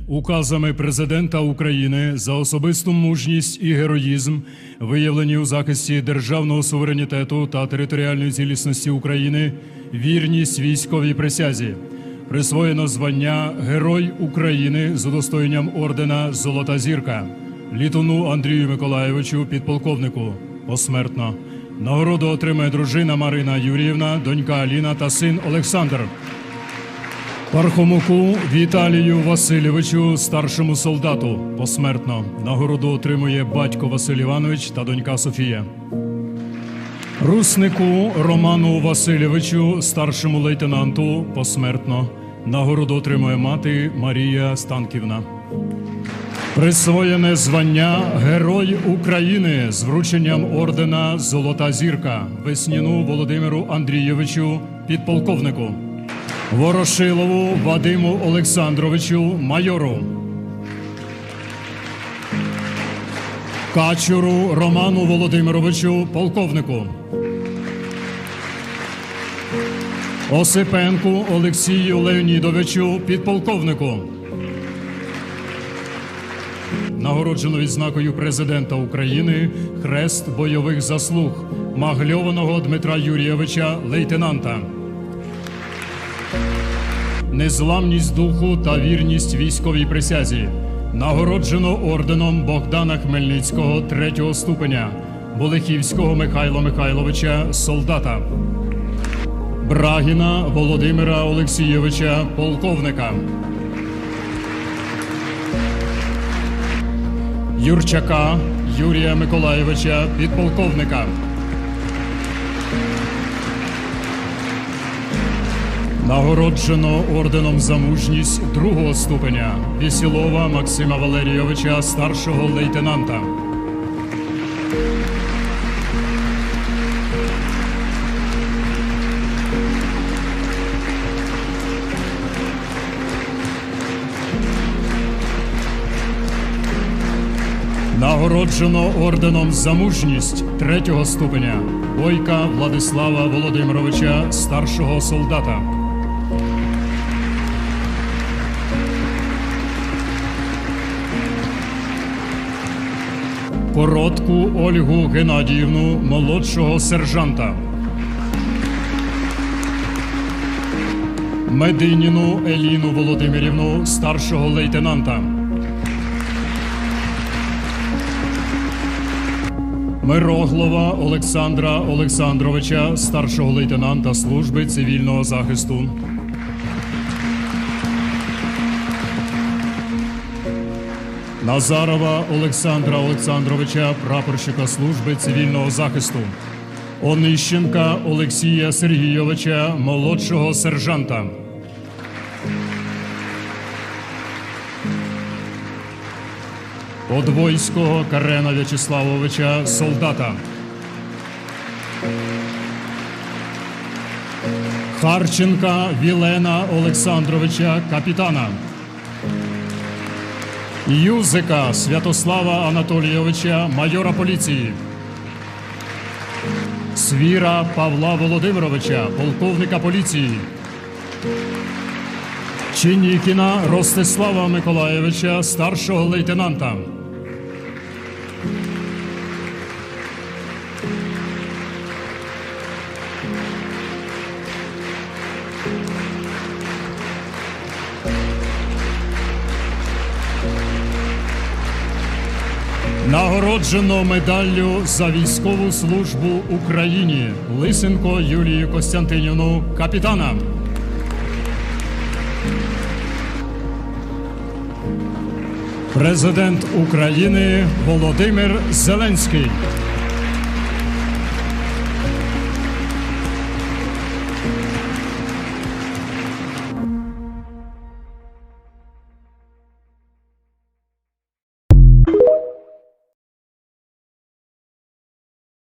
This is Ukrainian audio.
указами Президента України за особисту мужність і героїзм, виявлені у захисті державного суверенітету та територіальної цілісності України, вірність військовій присязі. Присвоєно звання Герой України з удостоєнням ордена «Золота зірка» Літуну Андрію Миколайовичу, підполковнику, посмертно. Нагороду отримає дружина Марина Юріївна, донька Аліна та син Олександр. Пархомуку Віталію Васильовичу, старшому солдату, посмертно. Нагороду отримує батько Василь Іванович та донька Софія. Руснику Роману Васильовичу, старшому лейтенанту, посмертно. Нагороду отримує мати Марія Станківна. Присвоєне звання Герой України з врученням ордена «Золота зірка» Весніну Володимиру Андрійовичу, підполковнику. Ворошилову Вадиму Олександровичу, майору. Качуру Роману Володимировичу, полковнику. Осипенку Олексію Леонідовичу, підполковнику. Нагороджено відзнакою Президента України Хрест бойових заслуг Магльованого Дмитра Юрійовича, лейтенанта. Незламність духу та вірність військовій присязі. Нагороджено орденом Богдана Хмельницького 3-го ступеня Болехівського Михайла Михайловича, солдата. Брагіна Володимира Олексійовича, полковника. Юрчака Юрія Миколайовича, підполковника. Нагороджено орденом за мужність 2-го ступеня Вісілова Максима Валерійовича, старшого лейтенанта. Нагороджено орденом за мужність 3-го ступеня Бойка Владислава Володимировича, старшого солдата. Коротку Ольгу Геннадіївну, молодшого сержанта. Мединіну Еліну Володимирівну, старшого лейтенанта. Мироглова Олександра Олександровича, старшого лейтенанта служби цивільного захисту. Назарова Олександра Олександровича, прапорщика служби цивільного захисту. Онищенка Олексія Сергійовича, молодшого сержанта. Подвойського Карена В'ячеславовича, солдата. Харченка Вілена Олександровича, капітана. Юзика Святослава Анатолійовича, майора поліції. Свіра Павла Володимировича, полковника поліції. Чинікіна Ростислава Миколайовича, старшого лейтенанта. Нагороджено медаллю за військову службу Україні Лисенко Юлію Костянтинівну, капітана. Президент України Володимир Зеленський.